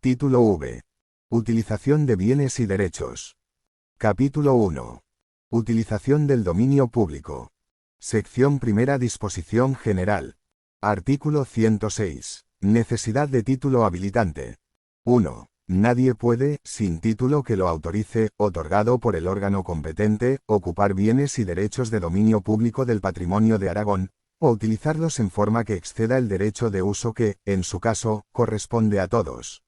Título V. Utilización de bienes y derechos. Capítulo 1. Utilización del dominio público. Sección primera. Disposición general. Artículo 106. Necesidad de título habilitante. 1. Nadie puede, sin título que lo autorice, otorgado por el órgano competente, ocupar bienes y derechos de dominio público del patrimonio de Aragón, o utilizarlos en forma que exceda el derecho de uso que, en su caso, corresponde a todos.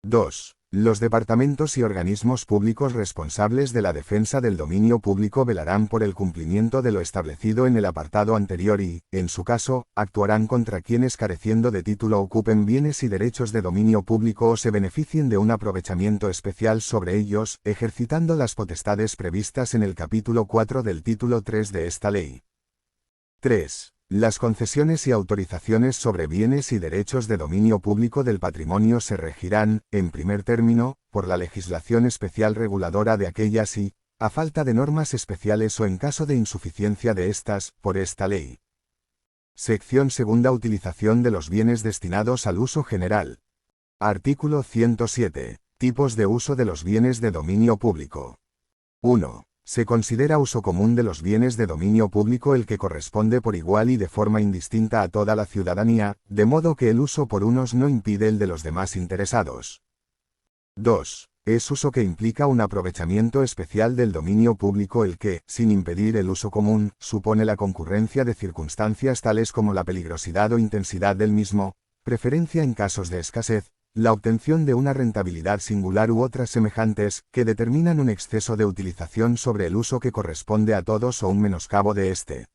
2. Los departamentos y organismos públicos responsables de la defensa del dominio público velarán por el cumplimiento de lo establecido en el apartado anterior y, en su caso, actuarán contra quienes careciendo de título ocupen bienes y derechos de dominio público o se beneficien de un aprovechamiento especial sobre ellos, ejercitando las potestades previstas en el capítulo 4 del título 3 de esta ley. 3. Las concesiones y autorizaciones sobre bienes y derechos de dominio público del patrimonio se regirán, en primer término, por la legislación especial reguladora de aquellas y, a falta de normas especiales o en caso de insuficiencia de estas, por esta ley. Sección segunda. Utilización de los bienes destinados al uso general. Artículo 107. Tipos de uso de los bienes de dominio público. 1. Se considera uso común de los bienes de dominio público el que corresponde por igual y de forma indistinta a toda la ciudadanía, de modo que el uso por unos no impide el de los demás interesados. 2. Es uso que implica un aprovechamiento especial del dominio público el que, sin impedir el uso común, supone la concurrencia de circunstancias tales como la peligrosidad o intensidad del mismo, preferencia en casos de escasez, la obtención de una rentabilidad singular u otras semejantes, que determinan un exceso de utilización sobre el uso que corresponde a todos o un menoscabo de éste.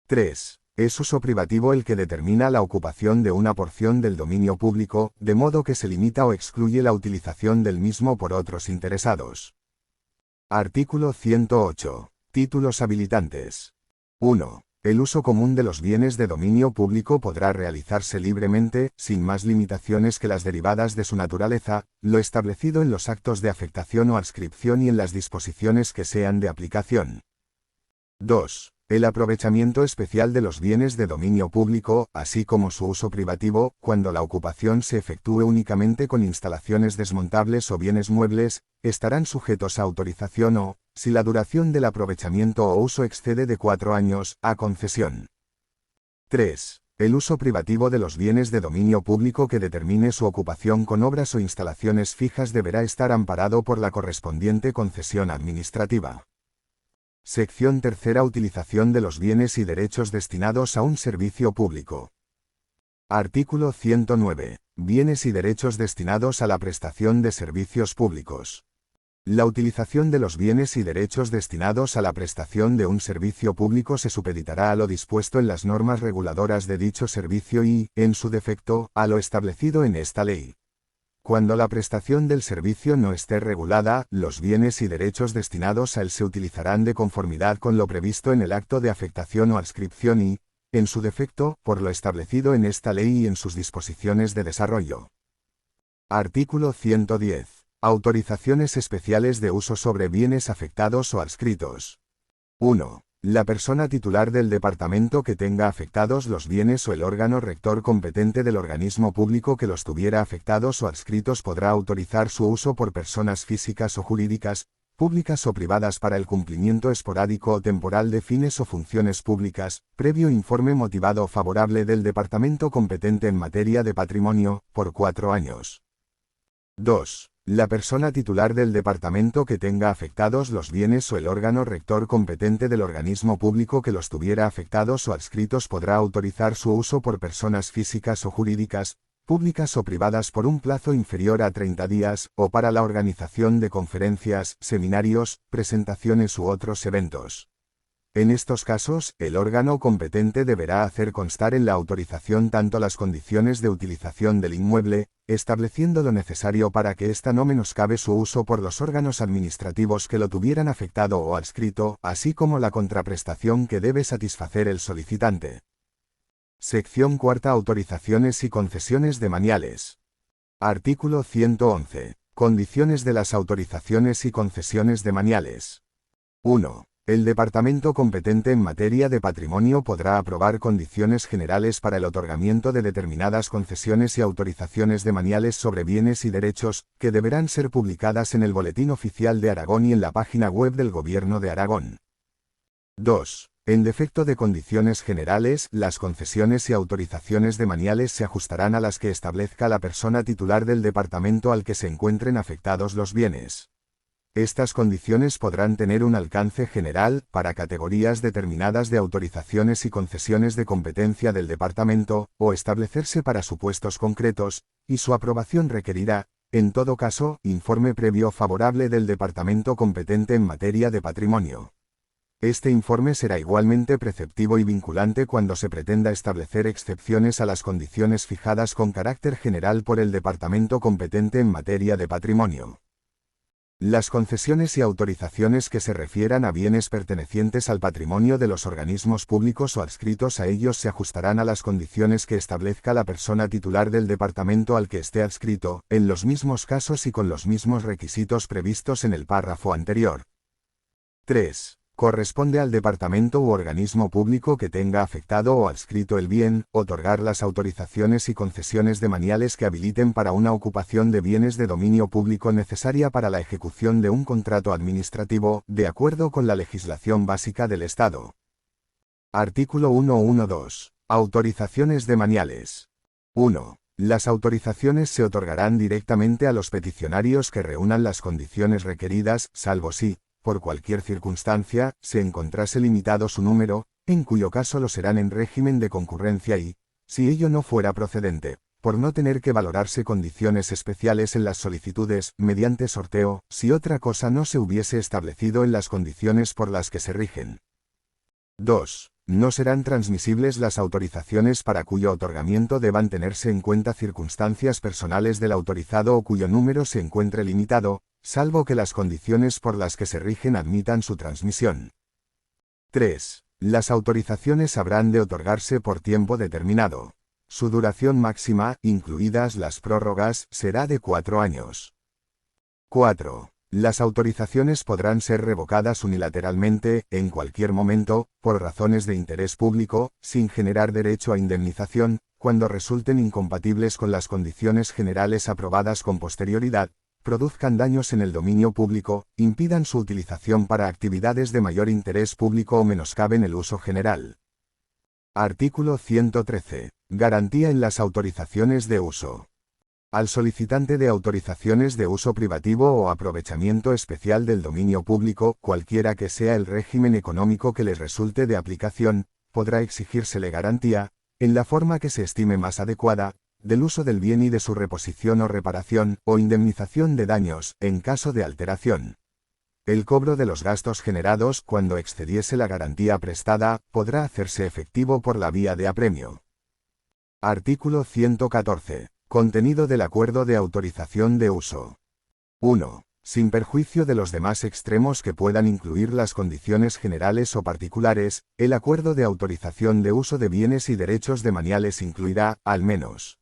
3. Es uso privativo el que determina la ocupación de una porción del dominio público, de modo que se limita o excluye la utilización del mismo por otros interesados. Artículo 108. Títulos habilitantes. 1. El uso común de los bienes de dominio público podrá realizarse libremente, sin más limitaciones que las derivadas de su naturaleza, lo establecido en los actos de afectación o adscripción y en las disposiciones que sean de aplicación. 2. El aprovechamiento especial de los bienes de dominio público, así como su uso privativo, cuando la ocupación se efectúe únicamente con instalaciones desmontables o bienes muebles, estarán sujetos a autorización o, si la duración del aprovechamiento o uso excede de 4 años, a concesión. 3. El uso privativo de los bienes de dominio público que determine su ocupación con obras o instalaciones fijas deberá estar amparado por la correspondiente concesión administrativa. Sección tercera. Utilización de los bienes y derechos destinados a un servicio público. Artículo 109. Bienes y derechos destinados a la prestación de servicios públicos. La utilización de los bienes y derechos destinados a la prestación de un servicio público se supeditará a lo dispuesto en las normas reguladoras de dicho servicio y, en su defecto, a lo establecido en esta ley. Cuando la prestación del servicio no esté regulada, los bienes y derechos destinados a él se utilizarán de conformidad con lo previsto en el acto de afectación o adscripción y, en su defecto, por lo establecido en esta ley y en sus disposiciones de desarrollo. Artículo 110. Autorizaciones especiales de uso sobre bienes afectados o adscritos. 1. La persona titular del departamento que tenga afectados los bienes o el órgano rector competente del organismo público que los tuviera afectados o adscritos podrá autorizar su uso por personas físicas o jurídicas, públicas o privadas para el cumplimiento esporádico o temporal de fines o funciones públicas, previo informe motivado favorable del departamento competente en materia de patrimonio, por 4 años. 2. La persona titular del departamento que tenga afectados los bienes o el órgano rector competente del organismo público que los tuviera afectados o adscritos podrá autorizar su uso por personas físicas o jurídicas, públicas o privadas por un plazo inferior a 30 días, o para la organización de conferencias, seminarios, presentaciones u otros eventos. En estos casos, el órgano competente deberá hacer constar en la autorización tanto las condiciones de utilización del inmueble, estableciendo lo necesario para que ésta no menoscabe su uso por los órganos administrativos que lo tuvieran afectado o adscrito, así como la contraprestación que debe satisfacer el solicitante. Sección cuarta. Autorizaciones y concesiones demaniales. Artículo 111. Condiciones de las autorizaciones y concesiones demaniales. 1. El departamento competente en materia de patrimonio podrá aprobar condiciones generales para el otorgamiento de determinadas concesiones y autorizaciones demaniales sobre bienes y derechos, que deberán ser publicadas en el Boletín Oficial de Aragón y en la página web del Gobierno de Aragón. 2. En defecto de condiciones generales, las concesiones y autorizaciones demaniales se ajustarán a las que establezca la persona titular del departamento al que se encuentren afectados los bienes. Estas condiciones podrán tener un alcance general, para categorías determinadas de autorizaciones y concesiones de competencia del departamento, o establecerse para supuestos concretos, y su aprobación requerirá, en todo caso, informe previo favorable del departamento competente en materia de patrimonio. Este informe será igualmente preceptivo y vinculante cuando se pretenda establecer excepciones a las condiciones fijadas con carácter general por el departamento competente en materia de patrimonio. Las concesiones y autorizaciones que se refieran a bienes pertenecientes al patrimonio de los organismos públicos o adscritos a ellos se ajustarán a las condiciones que establezca la persona titular del departamento al que esté adscrito, en los mismos casos y con los mismos requisitos previstos en el párrafo anterior. 3. Corresponde al departamento u organismo público que tenga afectado o adscrito el bien, otorgar las autorizaciones y concesiones demaniales que habiliten para una ocupación de bienes de dominio público necesaria para la ejecución de un contrato administrativo, de acuerdo con la legislación básica del Estado. Artículo 112. Autorizaciones demaniales. 1. Las autorizaciones se otorgarán directamente a los peticionarios que reúnan las condiciones requeridas, salvo si, por cualquier circunstancia, se encontrase limitado su número, en cuyo caso lo serán en régimen de concurrencia y, si ello no fuera procedente, por no tener que valorarse condiciones especiales en las solicitudes, mediante sorteo, si otra cosa no se hubiese establecido en las condiciones por las que se rigen. 2. No serán transmisibles las autorizaciones para cuyo otorgamiento deban tenerse en cuenta circunstancias personales del autorizado o cuyo número se encuentre limitado, salvo que las condiciones por las que se rigen admitan su transmisión. 3. Las autorizaciones habrán de otorgarse por tiempo determinado. Su duración máxima, incluidas las prórrogas, será de 4 años. 4. Las autorizaciones podrán ser revocadas unilateralmente, en cualquier momento, por razones de interés público, sin generar derecho a indemnización, cuando resulten incompatibles con las condiciones generales aprobadas con posterioridad, produzcan daños en el dominio público, impidan su utilización para actividades de mayor interés público o menoscaben el uso general. Artículo 113. Garantía en las autorizaciones de uso. Al solicitante de autorizaciones de uso privativo o aprovechamiento especial del dominio público, cualquiera que sea el régimen económico que les resulte de aplicación, podrá exigírsele garantía, en la forma que se estime más adecuada, del uso del bien y de su reposición o reparación, o indemnización de daños, en caso de alteración. El cobro de los gastos generados, cuando excediese la garantía prestada, podrá hacerse efectivo por la vía de apremio. Artículo 114. Contenido del acuerdo de autorización de uso. 1. Sin perjuicio de los demás extremos que puedan incluir las condiciones generales o particulares, el acuerdo de autorización de uso de bienes y derechos demaniales incluirá, al menos: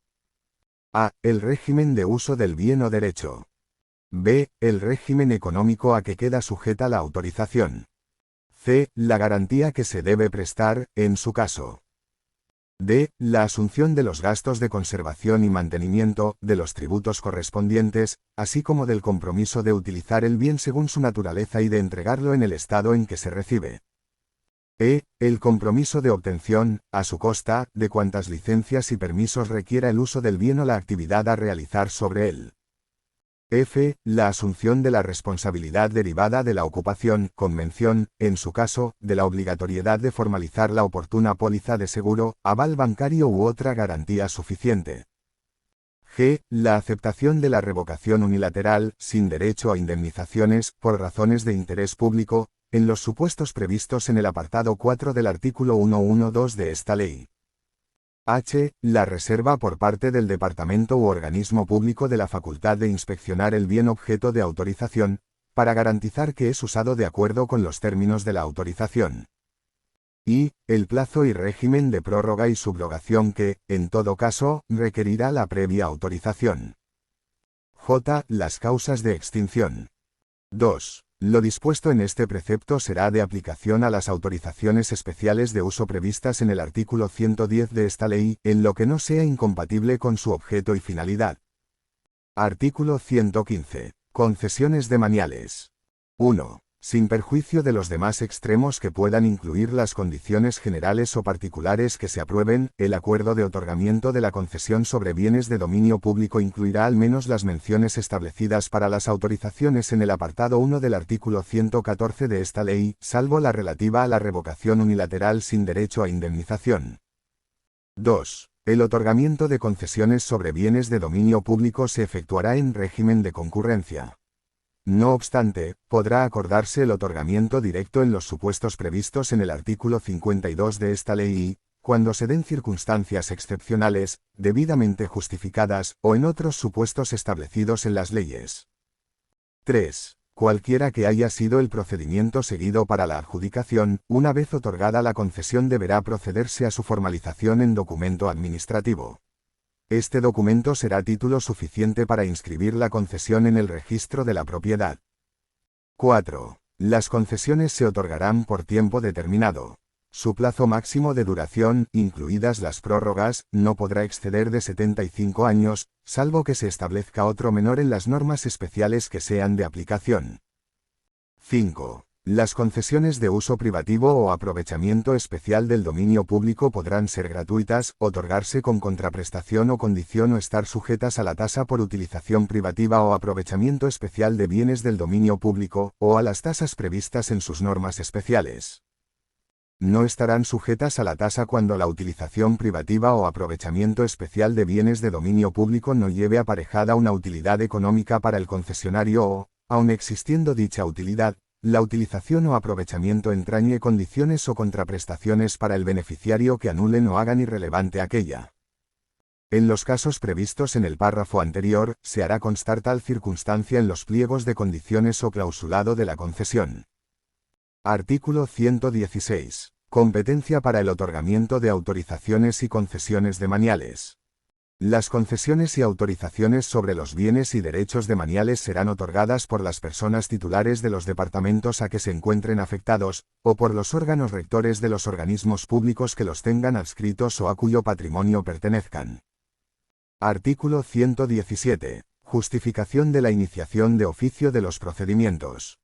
a. El régimen de uso del bien o derecho. b. El régimen económico a que queda sujeta la autorización. c. La garantía que se debe prestar, en su caso. d. La asunción de los gastos de conservación y mantenimiento, de los tributos correspondientes, así como del compromiso de utilizar el bien según su naturaleza y de entregarlo en el estado en que se recibe. e. El compromiso de obtención, a su costa, de cuantas licencias y permisos requiera el uso del bien o la actividad a realizar sobre él. f. La asunción de la responsabilidad derivada de la ocupación, con mención, en su caso, de la obligatoriedad de formalizar la oportuna póliza de seguro, aval bancario u otra garantía suficiente. g. La aceptación de la revocación unilateral, sin derecho a indemnizaciones, por razones de interés público, en los supuestos previstos en el apartado 4 del artículo 112 de esta ley. h. La reserva por parte del departamento u organismo público de la facultad de inspeccionar el bien objeto de autorización, para garantizar que es usado de acuerdo con los términos de la autorización. y. El plazo y régimen de prórroga y subrogación que, en todo caso, requerirá la previa autorización. j. Las causas de extinción. 2. Lo dispuesto en este precepto será de aplicación a las autorizaciones especiales de uso previstas en el artículo 110 de esta ley, en lo que no sea incompatible con su objeto y finalidad. Artículo 115. Concesiones demaniales. 1. Sin perjuicio de los demás extremos que puedan incluir las condiciones generales o particulares que se aprueben, el acuerdo de otorgamiento de la concesión sobre bienes de dominio público incluirá al menos las menciones establecidas para las autorizaciones en el apartado 1 del artículo 114 de esta ley, salvo la relativa a la revocación unilateral sin derecho a indemnización. 2. El otorgamiento de concesiones sobre bienes de dominio público se efectuará en régimen de concurrencia. No obstante, podrá acordarse el otorgamiento directo en los supuestos previstos en el artículo 52 de esta ley y, cuando se den circunstancias excepcionales, debidamente justificadas, o en otros supuestos establecidos en las leyes. 3. Cualquiera que haya sido el procedimiento seguido para la adjudicación, una vez otorgada la concesión deberá procederse a su formalización en documento administrativo. Este documento será título suficiente para inscribir la concesión en el registro de la propiedad. 4. Las concesiones se otorgarán por tiempo determinado. Su plazo máximo de duración, incluidas las prórrogas, no podrá exceder de 75 años, salvo que se establezca otro menor en las normas especiales que sean de aplicación. 5. Las concesiones de uso privativo o aprovechamiento especial del dominio público podrán ser gratuitas, otorgarse con contraprestación o condición o estar sujetas a la tasa por utilización privativa o aprovechamiento especial de bienes del dominio público, o a las tasas previstas en sus normas especiales. No estarán sujetas a la tasa cuando la utilización privativa o aprovechamiento especial de bienes de dominio público no lleve aparejada una utilidad económica para el concesionario o, aun existiendo dicha utilidad, la utilización o aprovechamiento entrañe condiciones o contraprestaciones para el beneficiario que anulen o hagan irrelevante aquella. En los casos previstos en el párrafo anterior, se hará constar tal circunstancia en los pliegos de condiciones o clausulado de la concesión. Artículo 116. Competencia para el otorgamiento de autorizaciones y concesiones demaniales. Las concesiones y autorizaciones sobre los bienes y derechos demaniales serán otorgadas por las personas titulares de los departamentos a que se encuentren afectados, o por los órganos rectores de los organismos públicos que los tengan adscritos o a cuyo patrimonio pertenezcan. Artículo 117. Justificación de la iniciación de oficio de los procedimientos.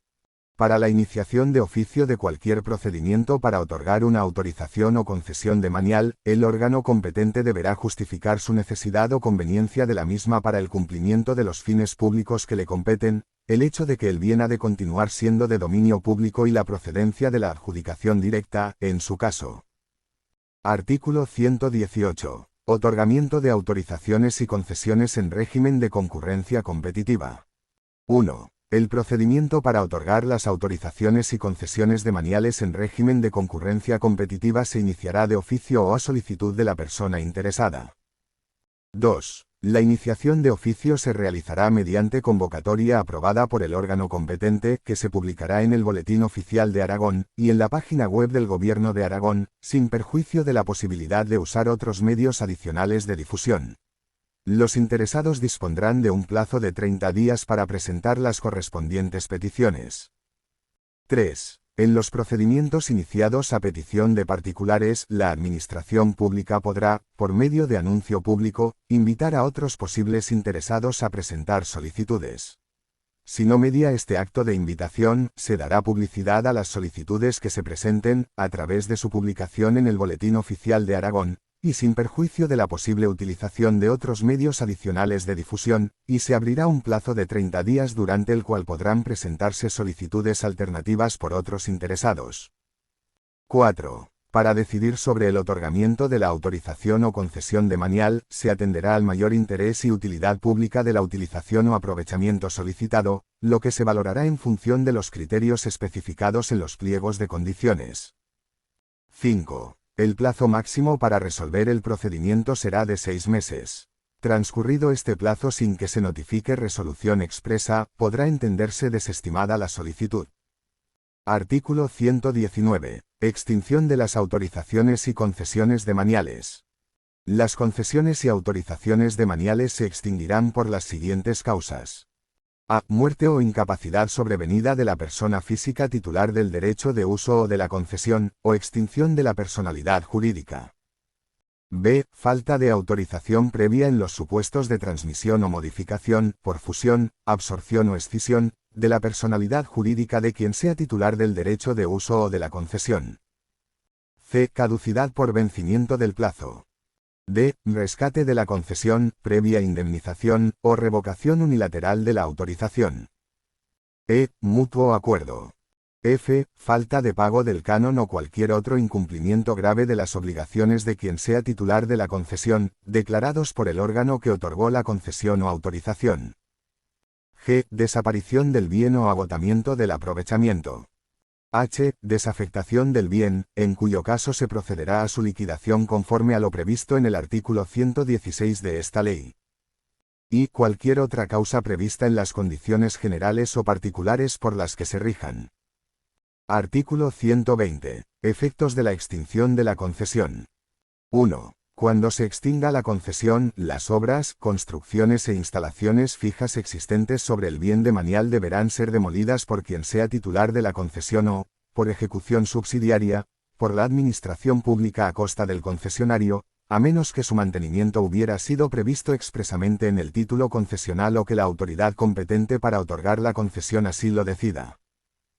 Para la iniciación de oficio de cualquier procedimiento para otorgar una autorización o concesión demanial, el órgano competente deberá justificar su necesidad o conveniencia de la misma para el cumplimiento de los fines públicos que le competen, el hecho de que el bien ha de continuar siendo de dominio público y la procedencia de la adjudicación directa, en su caso. Artículo 118. Otorgamiento de autorizaciones y concesiones en régimen de concurrencia competitiva. 1. El procedimiento para otorgar las autorizaciones y concesiones demaniales en régimen de concurrencia competitiva se iniciará de oficio o a solicitud de la persona interesada. 2. La iniciación de oficio se realizará mediante convocatoria aprobada por el órgano competente, que se publicará en el Boletín Oficial de Aragón, y en la página web del Gobierno de Aragón, sin perjuicio de la posibilidad de usar otros medios adicionales de difusión. Los interesados dispondrán de un plazo de 30 días para presentar las correspondientes peticiones. 3. En los procedimientos iniciados a petición de particulares, la Administración Pública podrá, por medio de anuncio público, invitar a otros posibles interesados a presentar solicitudes. Si no media este acto de invitación, se dará publicidad a las solicitudes que se presenten, a través de su publicación en el Boletín Oficial de Aragón, y sin perjuicio de la posible utilización de otros medios adicionales de difusión, y se abrirá un plazo de 30 días durante el cual podrán presentarse solicitudes alternativas por otros interesados. 4. Para decidir sobre el otorgamiento de la autorización o concesión demanial, se atenderá al mayor interés y utilidad pública de la utilización o aprovechamiento solicitado, lo que se valorará en función de los criterios especificados en los pliegos de condiciones. 5. El plazo máximo para resolver el procedimiento será de 6 meses. Transcurrido este plazo sin que se notifique resolución expresa, podrá entenderse desestimada la solicitud. Artículo 119. Extinción de las autorizaciones y concesiones demaniales. Las concesiones y autorizaciones demaniales se extinguirán por las siguientes causas. A. Muerte o incapacidad sobrevenida de la persona física titular del derecho de uso o de la concesión, o extinción de la personalidad jurídica. B. Falta de autorización previa en los supuestos de transmisión o modificación, por fusión, absorción o escisión, de la personalidad jurídica de quien sea titular del derecho de uso o de la concesión. C. Caducidad por vencimiento del plazo. D. Rescate de la concesión, previa indemnización, o revocación unilateral de la autorización. E. Mutuo acuerdo. F. Falta de pago del canon o cualquier otro incumplimiento grave de las obligaciones de quien sea titular de la concesión, declarados por el órgano que otorgó la concesión o autorización. G. Desaparición del bien o agotamiento del aprovechamiento. H. Desafectación del bien, en cuyo caso se procederá a su liquidación conforme a lo previsto en el artículo 116 de esta ley. Y cualquier otra causa prevista en las condiciones generales o particulares por las que se rijan. Artículo 120. Efectos de la extinción de la concesión. 1. Cuando se extinga la concesión, las obras, construcciones e instalaciones fijas existentes sobre el bien demanial deberán ser demolidas por quien sea titular de la concesión o, por ejecución subsidiaria, por la administración pública a costa del concesionario, a menos que su mantenimiento hubiera sido previsto expresamente en el título concesional o que la autoridad competente para otorgar la concesión así lo decida.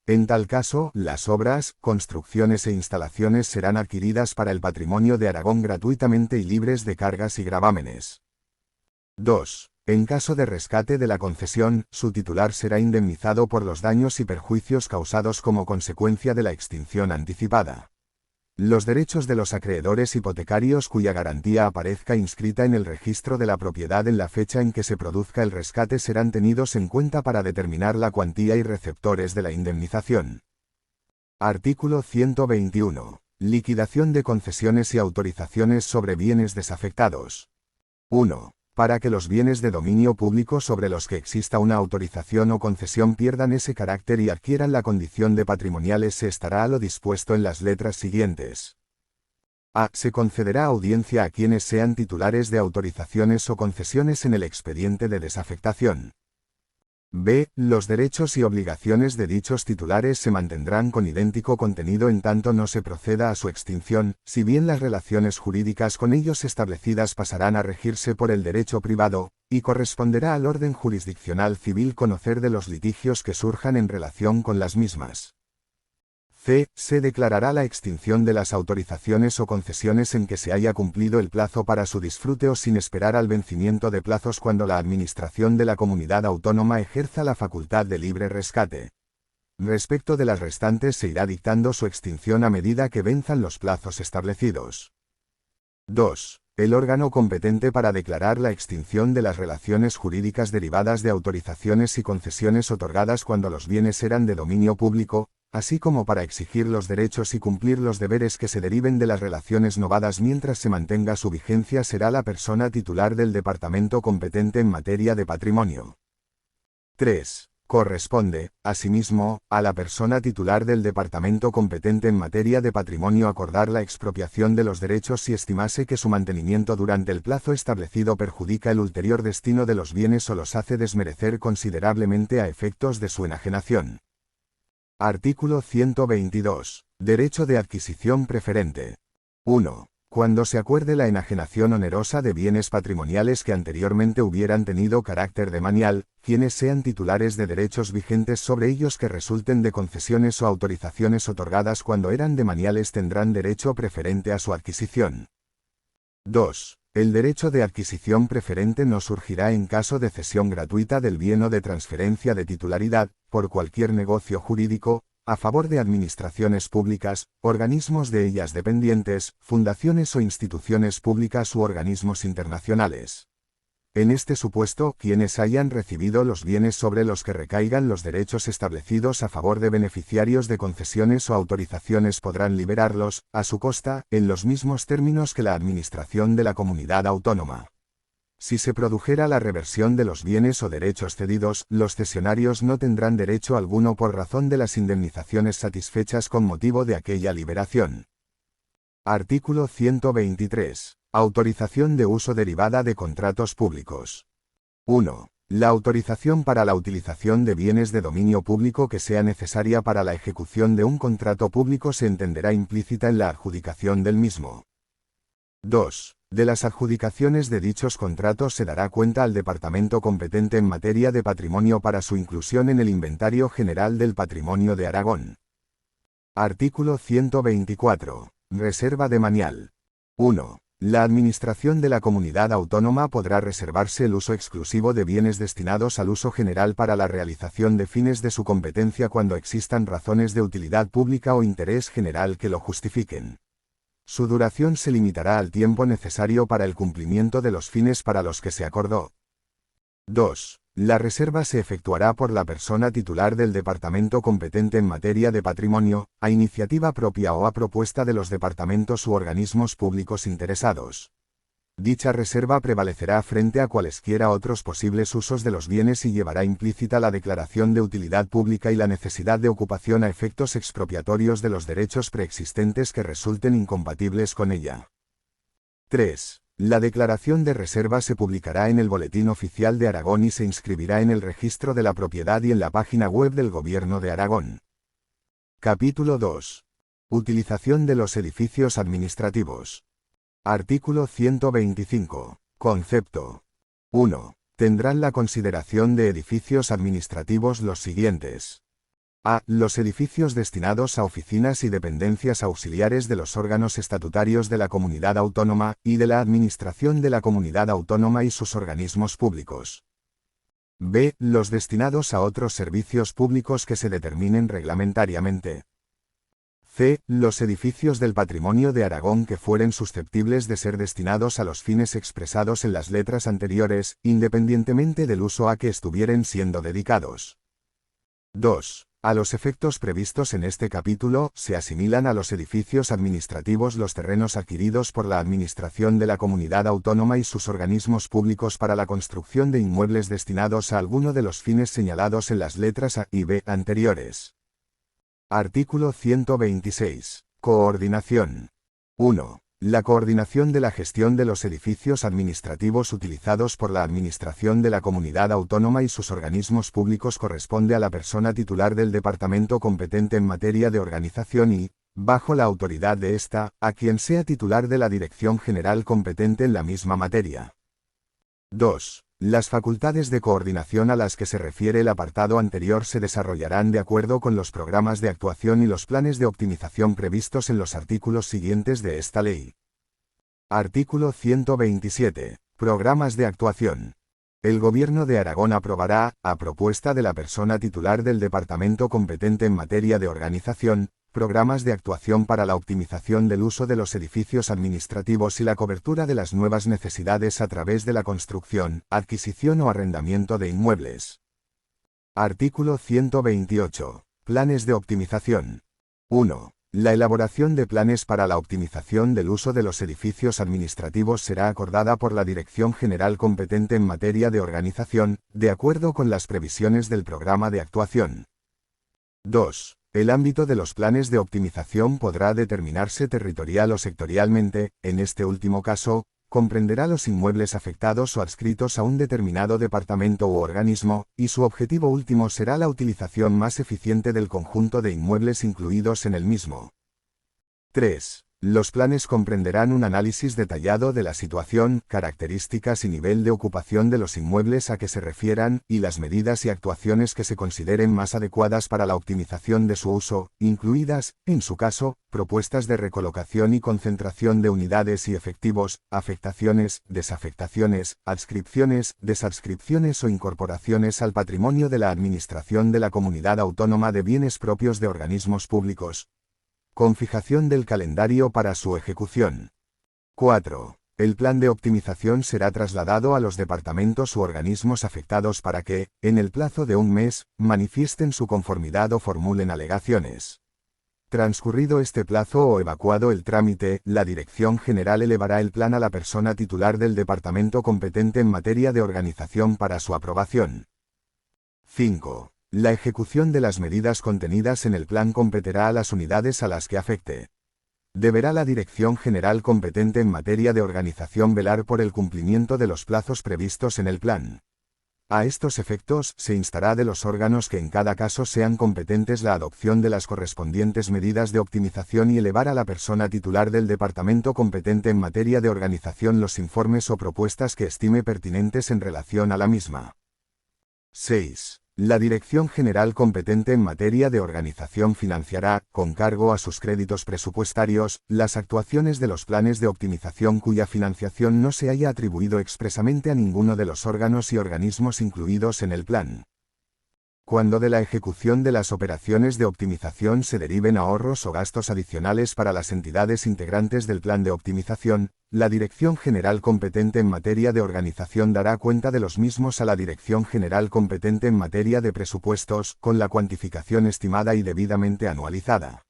En tal caso, las obras, construcciones e instalaciones serán adquiridas para el patrimonio de Aragón gratuitamente y libres de cargas y gravámenes. 2. En caso de rescate de la concesión, su titular será indemnizado por los daños y perjuicios causados como consecuencia de la extinción anticipada. Los derechos de los acreedores hipotecarios cuya garantía aparezca inscrita en el registro de la propiedad en la fecha en que se produzca el rescate serán tenidos en cuenta para determinar la cuantía y receptores de la indemnización. Artículo 121. Liquidación de concesiones y autorizaciones sobre bienes desafectados. 1. Para que los bienes de dominio público sobre los que exista una autorización o concesión pierdan ese carácter y adquieran la condición de patrimoniales se estará a lo dispuesto en las letras siguientes. A. Se concederá audiencia a quienes sean titulares de autorizaciones o concesiones en el expediente de desafectación. B. Los derechos y obligaciones de dichos titulares se mantendrán con idéntico contenido en tanto no se proceda a su extinción, si bien las relaciones jurídicas con ellos establecidas pasarán a regirse por el derecho privado, y corresponderá al orden jurisdiccional civil conocer de los litigios que surjan en relación con las mismas. C. Se declarará la extinción de las autorizaciones o concesiones en que se haya cumplido el plazo para su disfrute o sin esperar al vencimiento de plazos cuando la Administración de la Comunidad Autónoma ejerza la facultad de libre rescate. Respecto de las restantes se irá dictando su extinción a medida que venzan los plazos establecidos. 2. El órgano competente para declarar la extinción de las relaciones jurídicas derivadas de autorizaciones y concesiones otorgadas cuando los bienes eran de dominio público, así como para exigir los derechos y cumplir los deberes que se deriven de las relaciones novadas mientras se mantenga su vigencia será la persona titular del departamento competente en materia de patrimonio. 3. Corresponde, asimismo, a la persona titular del departamento competente en materia de patrimonio acordar la expropiación de los derechos si estimase que su mantenimiento durante el plazo establecido perjudica el ulterior destino de los bienes o los hace desmerecer considerablemente a efectos de su enajenación. Artículo 122. Derecho de adquisición preferente. 1. Cuando se acuerde la enajenación onerosa de bienes patrimoniales que anteriormente hubieran tenido carácter demanial, quienes sean titulares de derechos vigentes sobre ellos que resulten de concesiones o autorizaciones otorgadas cuando eran demaniales tendrán derecho preferente a su adquisición. 2. El derecho de adquisición preferente no surgirá en caso de cesión gratuita del bien o de transferencia de titularidad, por cualquier negocio jurídico, a favor de administraciones públicas, organismos de ellas dependientes, fundaciones o instituciones públicas u organismos internacionales. En este supuesto, quienes hayan recibido los bienes sobre los que recaigan los derechos establecidos a favor de beneficiarios de concesiones o autorizaciones podrán liberarlos, a su costa, en los mismos términos que la administración de la comunidad autónoma. Si se produjera la reversión de los bienes o derechos cedidos, los cesionarios no tendrán derecho alguno por razón de las indemnizaciones satisfechas con motivo de aquella liberación. Artículo 123. Autorización de uso derivada de contratos públicos. 1. La autorización para la utilización de bienes de dominio público que sea necesaria para la ejecución de un contrato público se entenderá implícita en la adjudicación del mismo. 2. De las adjudicaciones de dichos contratos se dará cuenta al departamento competente en materia de patrimonio para su inclusión en el Inventario General del Patrimonio de Aragón. Artículo 124. Reserva de manial. 1. La Administración de la Comunidad Autónoma podrá reservarse el uso exclusivo de bienes destinados al uso general para la realización de fines de su competencia cuando existan razones de utilidad pública o interés general que lo justifiquen. Su duración se limitará al tiempo necesario para el cumplimiento de los fines para los que se acordó. 2. La reserva se efectuará por la persona titular del departamento competente en materia de patrimonio, a iniciativa propia o a propuesta de los departamentos u organismos públicos interesados. Dicha reserva prevalecerá frente a cualesquiera otros posibles usos de los bienes y llevará implícita la declaración de utilidad pública y la necesidad de ocupación a efectos expropiatorios de los derechos preexistentes que resulten incompatibles con ella. 3. La declaración de reserva se publicará en el Boletín Oficial de Aragón y se inscribirá en el Registro de la Propiedad y en la página web del Gobierno de Aragón. Capítulo 2. Utilización de los edificios administrativos. Artículo 125. Concepto. 1. Tendrán la consideración de edificios administrativos los siguientes. A. Los edificios destinados a oficinas y dependencias auxiliares de los órganos estatutarios de la comunidad autónoma y de la administración de la comunidad autónoma y sus organismos públicos. B. Los destinados a otros servicios públicos que se determinen reglamentariamente. C. Los edificios del patrimonio de Aragón que fueren susceptibles de ser destinados a los fines expresados en las letras anteriores, independientemente del uso a que estuvieren siendo dedicados. 2. A los efectos previstos en este capítulo, se asimilan a los edificios administrativos los terrenos adquiridos por la Administración de la Comunidad Autónoma y sus organismos públicos para la construcción de inmuebles destinados a alguno de los fines señalados en las letras A y B anteriores. Artículo 126. Coordinación. 1. La coordinación de la gestión de los edificios administrativos utilizados por la Administración de la Comunidad Autónoma y sus organismos públicos corresponde a la persona titular del departamento competente en materia de organización y, bajo la autoridad de ésta, a quien sea titular de la Dirección General competente en la misma materia. 2. Las facultades de coordinación a las que se refiere el apartado anterior se desarrollarán de acuerdo con los programas de actuación y los planes de optimización previstos en los artículos siguientes de esta ley. Artículo 127. Programas de actuación. El Gobierno de Aragón aprobará, a propuesta de la persona titular del departamento competente en materia de organización, programas de actuación para la optimización del uso de los edificios administrativos y la cobertura de las nuevas necesidades a través de la construcción, adquisición o arrendamiento de inmuebles. Artículo 128. Planes de optimización. 1. La elaboración de planes para la optimización del uso de los edificios administrativos será acordada por la Dirección General competente en materia de organización, de acuerdo con las previsiones del programa de actuación. 2. El ámbito de los planes de optimización podrá determinarse territorial o sectorialmente, en este último caso, comprenderá los inmuebles afectados o adscritos a un determinado departamento u organismo, y su objetivo último será la utilización más eficiente del conjunto de inmuebles incluidos en el mismo. 3. Los planes comprenderán un análisis detallado de la situación, características y nivel de ocupación de los inmuebles a que se refieran, y las medidas y actuaciones que se consideren más adecuadas para la optimización de su uso, incluidas, en su caso, propuestas de recolocación y concentración de unidades y efectivos, afectaciones, desafectaciones, adscripciones, desadscripciones o incorporaciones al patrimonio de la Administración de la Comunidad Autónoma de bienes propios de organismos públicos, con fijación del calendario para su ejecución. 4. El plan de optimización será trasladado a los departamentos u organismos afectados para que, en el plazo de un mes, manifiesten su conformidad o formulen alegaciones. Transcurrido este plazo o evacuado el trámite, la Dirección General elevará el plan a la persona titular del departamento competente en materia de organización para su aprobación. 5. La ejecución de las medidas contenidas en el plan competerá a las unidades a las que afecte. Deberá la Dirección General competente en materia de organización velar por el cumplimiento de los plazos previstos en el plan. A estos efectos, se instará de los órganos que en cada caso sean competentes la adopción de las correspondientes medidas de optimización y elevar a la persona titular del departamento competente en materia de organización los informes o propuestas que estime pertinentes en relación a la misma. 6. La Dirección General competente en materia de organización financiará, con cargo a sus créditos presupuestarios, las actuaciones de los planes de optimización cuya financiación no se haya atribuido expresamente a ninguno de los órganos y organismos incluidos en el plan. Cuando de la ejecución de las operaciones de optimización se deriven ahorros o gastos adicionales para las entidades integrantes del plan de optimización, la Dirección General competente en materia de organización dará cuenta de los mismos a la Dirección General competente en materia de presupuestos, con la cuantificación estimada y debidamente anualizada.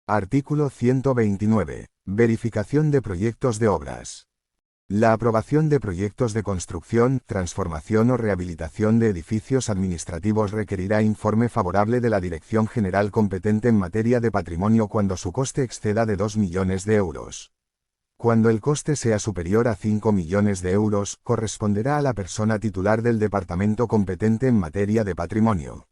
Artículo 129. Verificación de proyectos de obras. La aprobación de proyectos de construcción, transformación o rehabilitación de edificios administrativos requerirá informe favorable de la Dirección General competente en materia de patrimonio cuando su coste exceda de 2 millones de euros. Cuando el coste sea superior a 5 millones de euros, corresponderá a la persona titular del departamento competente en materia de patrimonio.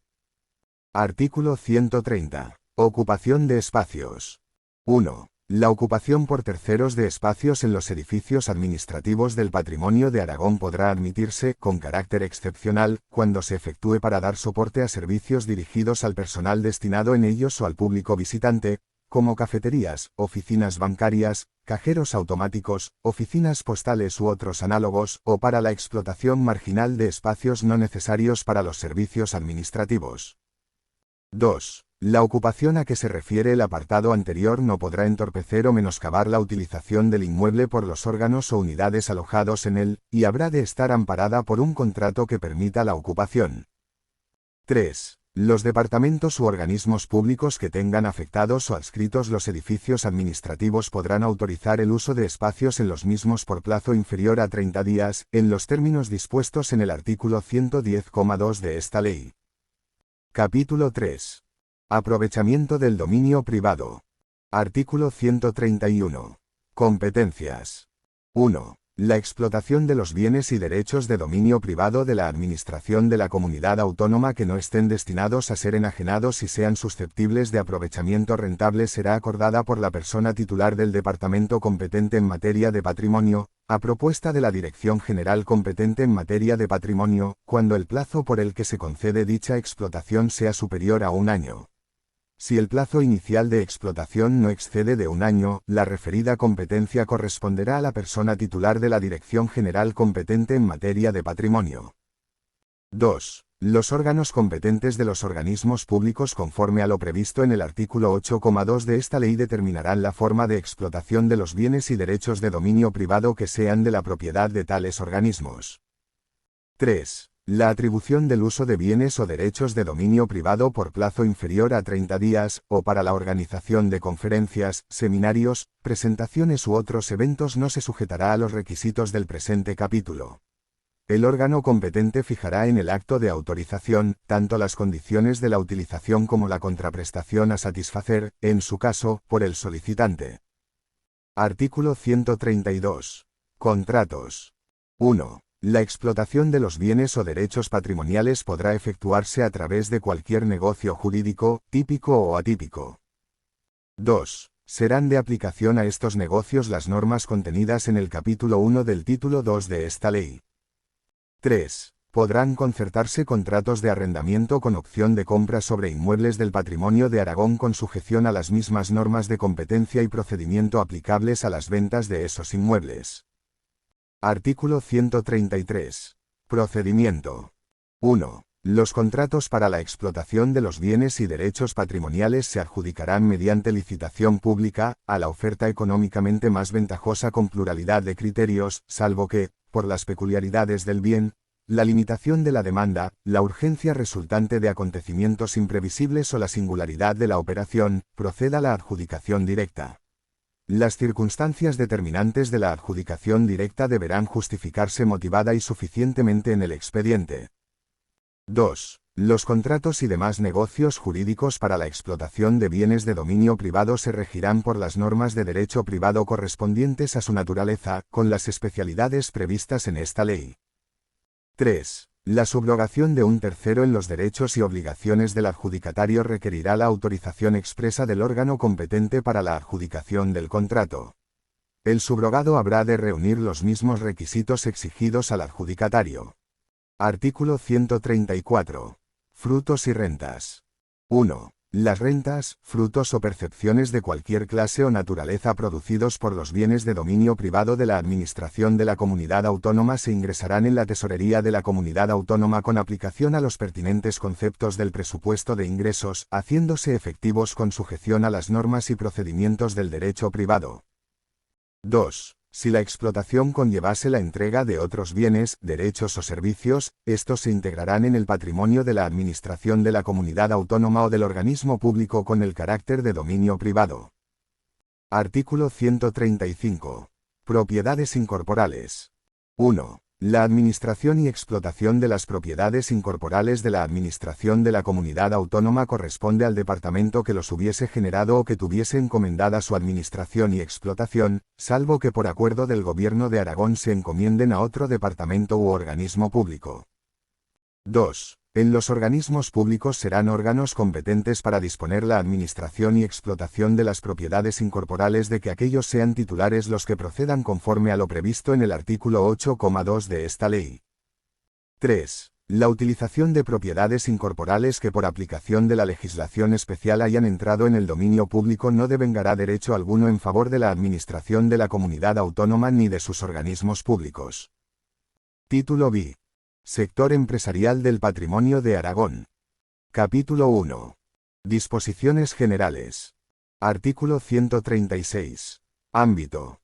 Artículo 130. Ocupación de espacios. 1. La ocupación por terceros de espacios en los edificios administrativos del patrimonio de Aragón podrá admitirse, con carácter excepcional, cuando se efectúe para dar soporte a servicios dirigidos al personal destinado en ellos o al público visitante, como cafeterías, oficinas bancarias, cajeros automáticos, oficinas postales u otros análogos, o para la explotación marginal de espacios no necesarios para los servicios administrativos. 2. La ocupación a que se refiere el apartado anterior no podrá entorpecer o menoscabar la utilización del inmueble por los órganos o unidades alojados en él, y habrá de estar amparada por un contrato que permita la ocupación. 3. Los departamentos u organismos públicos que tengan afectados o adscritos los edificios administrativos podrán autorizar el uso de espacios en los mismos por plazo inferior a 30 días, en los términos dispuestos en el artículo 110,2 de esta ley. Capítulo 3. Aprovechamiento del dominio privado. Artículo 131. Competencias. 1. La explotación de los bienes y derechos de dominio privado de la Administración de la Comunidad Autónoma que no estén destinados a ser enajenados y sean susceptibles de aprovechamiento rentable será acordada por la persona titular del departamento competente en materia de patrimonio, a propuesta de la Dirección General competente en materia de patrimonio, cuando el plazo por el que se concede dicha explotación sea superior a un año. Si el plazo inicial de explotación no excede de un año, la referida competencia corresponderá a la persona titular de la Dirección General competente en materia de patrimonio. 2. Los órganos competentes de los organismos públicos conforme a lo previsto en el artículo 8,2 de esta ley determinarán la forma de explotación de los bienes y derechos de dominio privado que sean de la propiedad de tales organismos. 3. La atribución del uso de bienes o derechos de dominio privado por plazo inferior a 30 días, o para la organización de conferencias, seminarios, presentaciones u otros eventos no se sujetará a los requisitos del presente capítulo. El órgano competente fijará en el acto de autorización, tanto las condiciones de la utilización como la contraprestación a satisfacer, en su caso, por el solicitante. Artículo 132. Contratos. 1. La explotación de los bienes o derechos patrimoniales podrá efectuarse a través de cualquier negocio jurídico, típico o atípico. 2. Serán de aplicación a estos negocios las normas contenidas en el capítulo 1 del título 2 de esta ley. 3. Podrán concertarse contratos de arrendamiento con opción de compra sobre inmuebles del patrimonio de Aragón con sujeción a las mismas normas de competencia y procedimiento aplicables a las ventas de esos inmuebles. Artículo 133. Procedimiento. 1. Los contratos para la explotación de los bienes y derechos patrimoniales se adjudicarán mediante licitación pública, a la oferta económicamente más ventajosa con pluralidad de criterios, salvo que, por las peculiaridades del bien, la limitación de la demanda, la urgencia resultante de acontecimientos imprevisibles o la singularidad de la operación, proceda la adjudicación directa. Las circunstancias determinantes de la adjudicación directa deberán justificarse motivada y suficientemente en el expediente. 2. Los contratos y demás negocios jurídicos para la explotación de bienes de dominio privado se regirán por las normas de derecho privado correspondientes a su naturaleza, con las especialidades previstas en esta ley. 3. La subrogación de un tercero en los derechos y obligaciones del adjudicatario requerirá la autorización expresa del órgano competente para la adjudicación del contrato. El subrogado habrá de reunir los mismos requisitos exigidos al adjudicatario. Artículo 134. Frutos y rentas. 1. Las rentas, frutos o percepciones de cualquier clase o naturaleza producidos por los bienes de dominio privado de la Administración de la Comunidad Autónoma se ingresarán en la Tesorería de la Comunidad Autónoma con aplicación a los pertinentes conceptos del presupuesto de ingresos, haciéndose efectivos con sujeción a las normas y procedimientos del derecho privado. 2. Si la explotación conllevase la entrega de otros bienes, derechos o servicios, estos se integrarán en el patrimonio de la Administración de la Comunidad Autónoma o del organismo público con el carácter de dominio privado. Artículo 135. Propiedades incorporales. 1. La administración y explotación de las propiedades incorporales de la Administración de la Comunidad Autónoma corresponde al departamento que los hubiese generado o que tuviese encomendada su administración y explotación, salvo que por acuerdo del Gobierno de Aragón se encomienden a otro departamento u organismo público. 2. En los organismos públicos serán órganos competentes para disponer la administración y explotación de las propiedades incorporales de que aquellos sean titulares los que procedan conforme a lo previsto en el artículo 8,2 de esta ley. 3. La utilización de propiedades incorporales que por aplicación de la legislación especial hayan entrado en el dominio público no devengará derecho alguno en favor de la administración de la comunidad autónoma ni de sus organismos públicos. Título B. Sector empresarial del patrimonio de Aragón. Capítulo 1. Disposiciones generales. Artículo 136. Ámbito.